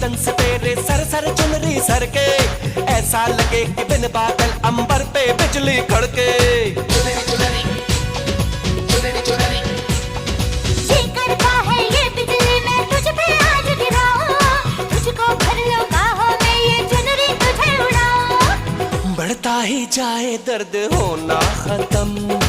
बदन से तेरे सर सर चुनरी सर के, ऐसा लगे कि बिन बादल अंबर पे बिजली कड़के। चुनरी चुनरी चुनरी चुनरी, ये करता है ये बिजली मैं तुझ पे आज गिराऊं, तुझको भर लो बाहों में ये चुनरी तुझे उड़ाऊं। बढ़ता ही जाए दर्द होना खत्म,